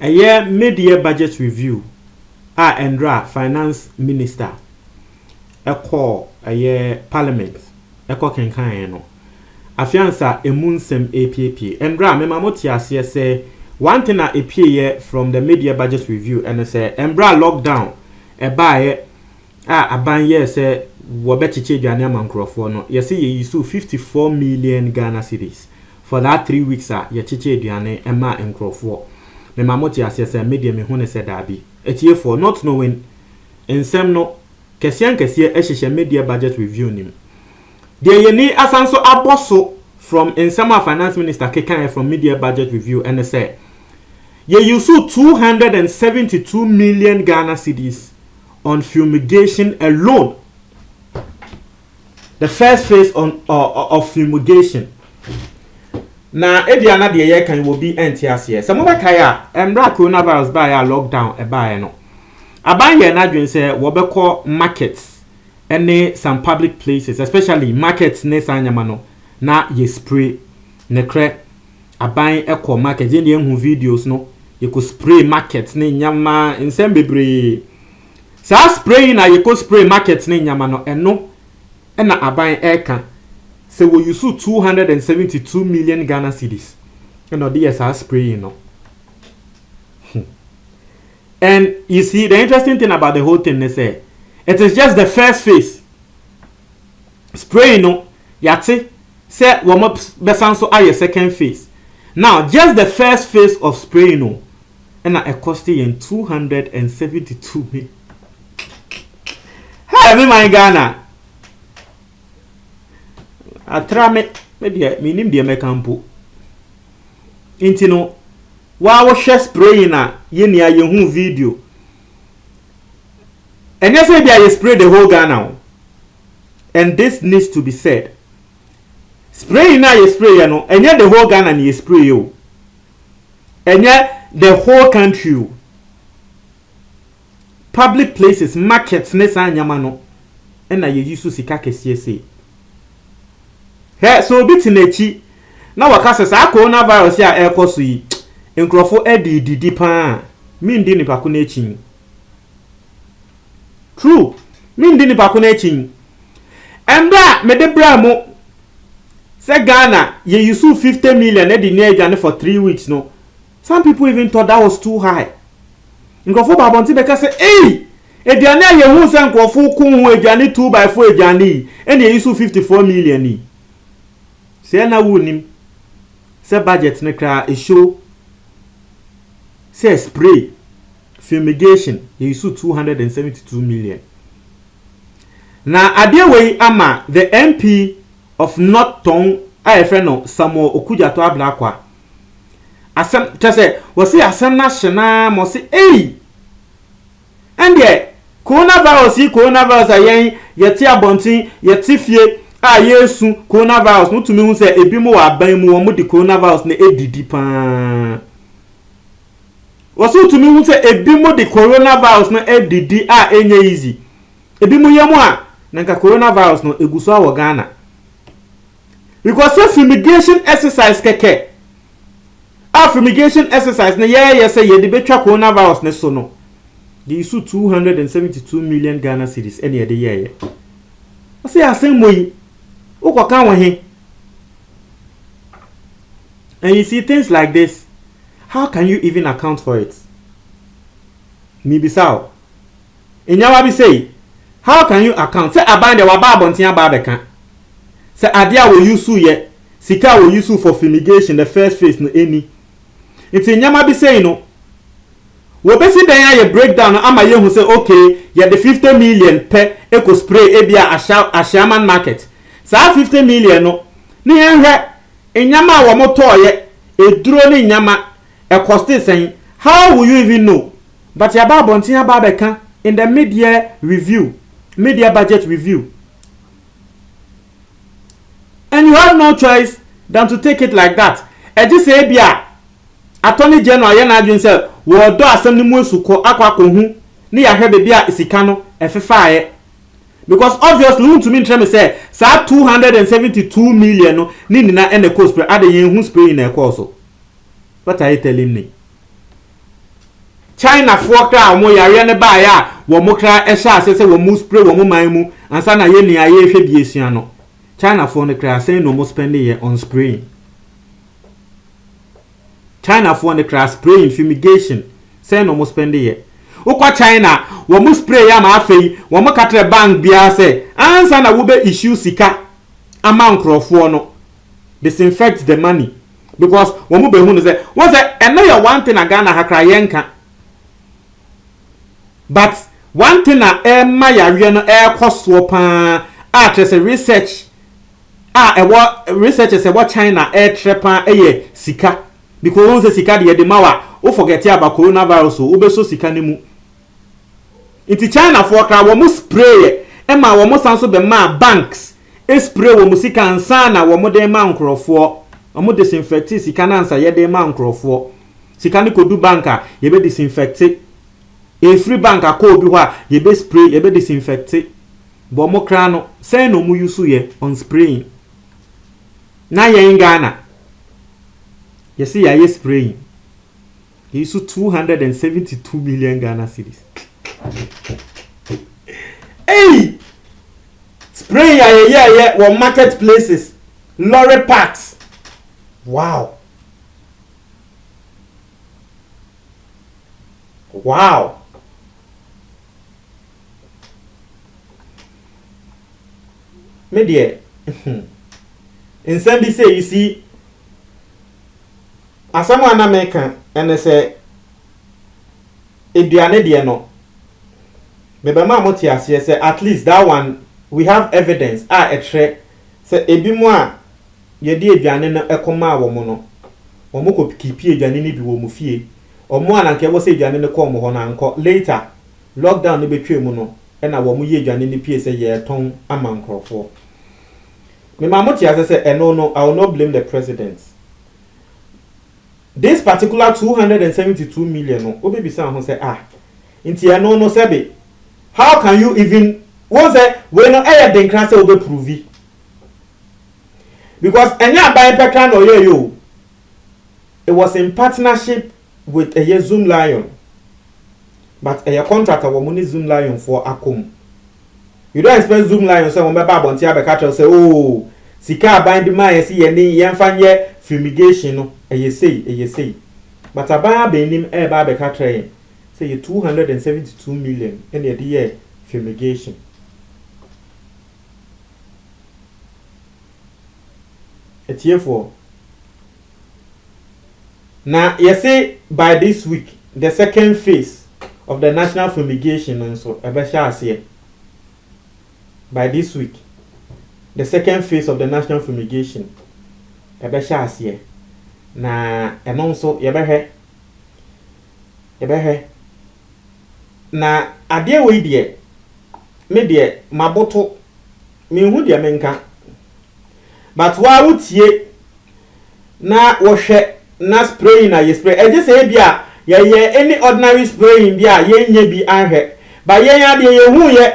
A year mid-year budget review. Endra finance minister. A call a year parliament. A call can no. Afiansa emunsem APP. Endra me mamoti asiye say one thing a APA from the mid-year budget review and say Embra lockdown. A buy aban ye say wabechiche dwane amankrofo no. Ye say ye use 54 million Ghana cedis for that 3 weeks ye chiche dwane ema enkrofo. Me mamoti asese media me hone se dabi etie for not knowing ensem no kesian kesie ehihye media budget review nim de yeni asanso aboso from ensema finance minister kekan from media budget review and say ye use 272 million Ghana cedis on fumigation alone, the first phase of fumigation. Na ediana de ye kan will be NTS. Some of kaya emra coronavirus by a lockdown e buy no. Aban ye na dwen say wo be call markets any some public places, especially markets ne sanyama no na ye spray ne kre aban e call market ye hu videos no ye ko spray markets ne nyama nsem bebre. Sa spray na ye ko spray markets ne nyama no eno na aban e kan. So we use 272 million Ghana cedis. And the DSR spray, And you see, the interesting thing about the whole thing, they say, it is just the first phase. Spray, yate, say, warm up, besanso aye second phase. Now, just the first phase of spray, and it cost you 272 million. Hey, my Ghana. Atrame media minim de mekampo inti no wa wo hwe spray na ye nia ye hu video and you say they spray the whole Ghana, and this needs to be said. Spray na ye spray no enye the whole Ghana ni spray yo enye the whole country. Public places, markets ne san nyama no na ye yusu sika kesiese. He so bit nechi na wakase sa coronavirus ya ekoso yi enkrofo didi pa mindi ni pako nechi. True, mindi ni pako nechi. Embra me de bra mo se Ghana ye use 50 million e di ne adwane for 3 weeks no. Some people even thought that was too high. Enkrofo babonti be ka say eh adwane ye hu se enkrofo ku hu adwane 2x4 adwane e ne use 54 million ni. Say na wunim say budget ne kra e show say spray fumigation you use 272 million. Na adewei ama the MP of North Tong afeno Samuel Okujato Ablakwa asem tese wo say asem na hye mo say eh ande coronavirus ayen yeti abontin yeti fie yesu coronavirus mutumi hu say ebi mo wa ban mu wo mo di coronavirus na edidi pa wosu tumi hu say ebi mo di coronavirus na edidi enye easy ebi mo yemu na nka coronavirus no eguso awo Ghana because fumigation exercise keke fumigation exercise na ye say ye de betwa coronavirus ne so no the issue 272 million Ghana cedis ene de ye say asem moyi ukoka wahe. And you see things like this, how can you even account for it? Mibisao enyawa bi say how can you account say abande wa ba abontia ba beka say adia wo use ye sika wo use for fumigation the first phase no eni it's enyama bi say no wo besi dan ya breakdown ama ye hu say okay ye the 50 million per eco spray ebia ashaman market sa 50 million no ni enhwe enyama wo motoye eduro ni nyama e cost sen. How will you even know? But ya ba bontin ya ba beka in the mid-year review, mid-year budget review, and you have no choice than to take it like that. E just say bia attorney general ye na adwen say wo do asem ni mu esuko akwa ko hu ni ya hwe bebia isika no efefaaye because obviously who to me tell me say 272 million no ni na and the cost spray ade yen hu spray na e so. What are you telling me? China for kra mo yare ne ba ya wo mo kra e sha ase se wo mo spray wo mo man mu ansa na ye ni aye hwe bi esua no. China for ne kra say no mo spending here on spraying. China for the crash spraying fumigation say no mo spend here. Ukwa China wo mo spray ya ma afei wo mo katre bank bia say ansa na wo be issue sika ama nkrofo no disinfect the money because wo mo be hu no say won say eno ya one thing na Ghana hakra yenka but one thing na ma yawe no koso pa say research research say what China trepa sika because once the sika de mawa o forget about coronavirus o be so sika ne mu iti China for kra wo mu spray e ma wo mu sanso be ma banks e spray wo mu sika ansa na wo mu de ma nkrofo wo mu disinfect sika na ansa ye de ma nkrofo sika ne kodu banka ye be disinfect e free bank akọ obi ho a ye be spray ye be disinfect bo mo kra no say no mu use ye on spraying na ye Ghana. You see, I is spraying. He used 272 million Ghana cedis. Hey! Spray, yeah, or marketplaces, lorry parks. Wow. Wow. Media. In some say, you see, asama na meka ene se eduane de no bebe ma moti ase se at least that one we have evidence etre se ebi mu a ye de eduane no ekoma wo mo no wo mo ko kipi eduane ni bi wo mo fie o mo ana nke wo se eduane no ko mo ho na nko later lockdown no betwe mu no na wo mo ye eduane ni pie se ye ton ama nkrofo me ma moti ase se eno no I will not blame the president. This particular 272 million no obi san ho say nti no sebe how can you even won say we no den kran say obi prove because enya buy petra no yo it was in partnership with a Zoom Lion but a contractor wo money Zoom Lion for akom you don't expect Zoom Lion say won be ba bonti abeka say oh sika buy bi ma yesi ye ni yemfa nye fumigation no eye say but abaya benim ba be ka try say 272 million in the year fumigation for now you say by this week the second phase of the national fumigation and so by this week the second phase of the national fumigation na eno so yebehwe na ade we de me de maboto me hu de menka but wa wutie na wo hwe na spray na ye spray eje se bia ye any ordinary spraying bia ye nya bi anhwe ba ye ya de ye hu ye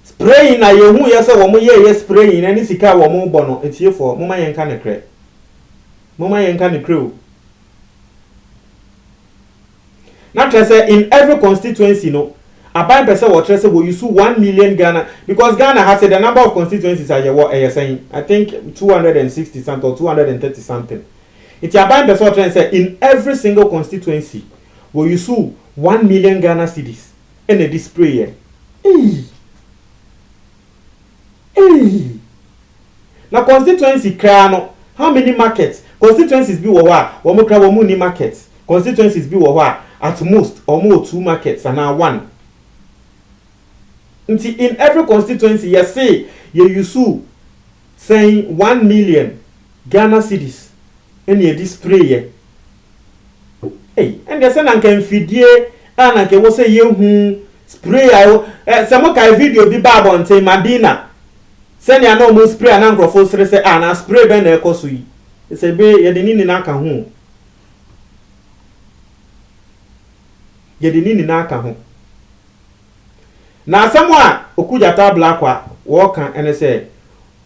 spraying na ye hu ye se wo mo ye spraying na ni sika wo mo bo no etie for mo ma ye nka ne kre mama yenka ne crew na say in every constituency no aban person what say we use 1 million Ghana because Ghana has the number of constituencies are saying I think 260 something or 230 something it's aban person what say in every single constituency we use 1 million Ghana cedis in a display here na constituency krano how many markets constituencies be wa mo kra wo mu ni markets constituencies be wa at most almost 2 markets and now 1 in every constituency you say you use saying 1 million Ghana cedis in your display here hey and they say na kan fidie na kan wo say ye hu spray ayo some kind video bi ba bonte Madina send ya no mo spray na nkrofo sere say na spray be na ekoso yi se be ye de nini na aka ho na asɛm a Okudjata Blakwa wɔka ɛne sɛ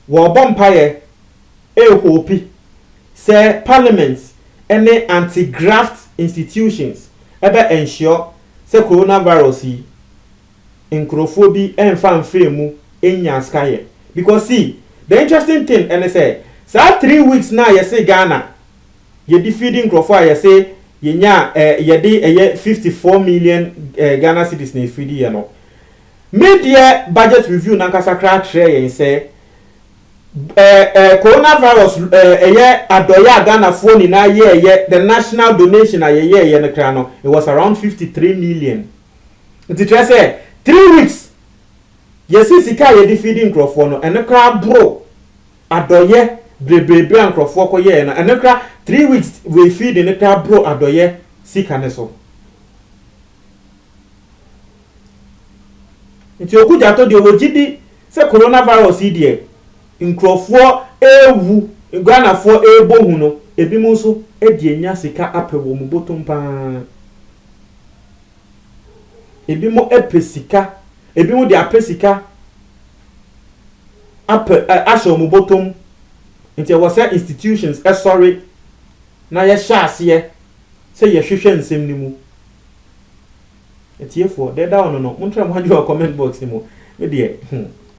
wɔbɔ mpaeɛ hope sɛ parliament ɛne anti-graft institutions ebe ensure sɛ coronavirus yi nkurɔfoɔ bi ɛmfa mfrɛ mu enya skaye. Because see, the interesting thing ɛne sɛ saa 3 weeks na yɛse Ghana yɛdi feeding nkurɔfoɔ a yɛse yɛnya yɛde 54 million Ghana cedis na feeding yɛ no. Media budget review nankasa kra kyerɛ yɛn sɛ coronavirus adoya Ghana phone nyinaa yɛ the national donation a yɛ no kra no, it was around 53 million. Nti kyerɛ sɛ 3 weeks yɛsi sika yɛde feeding nkurɔfoɔ no ɛno kra bro adoyɛ bebrebe a nkurɔfoɔ kɔ yɛ no ɛno kra 3 weeks we feed no kra bro adoyɛ sika ne so. Nti Okudjata de wogidi sɛ coronavirus yi de nkurɔfoɔ ewu Ghanafoɔ ebohu no ebi mu nso de enya sika apɛ wɔ mu botom paa. Ebi mo epɛ sika, ebi mo de apɛ sika apɛ ahyɛ mu botom. Nti wɔ sɛ institutions sorry na yɛ hyɛ aseɛ sɛ yɛ hwehwɛ nsɛm ni mu. Etiefo de da ono no montra mo adwo comment box ni mo me de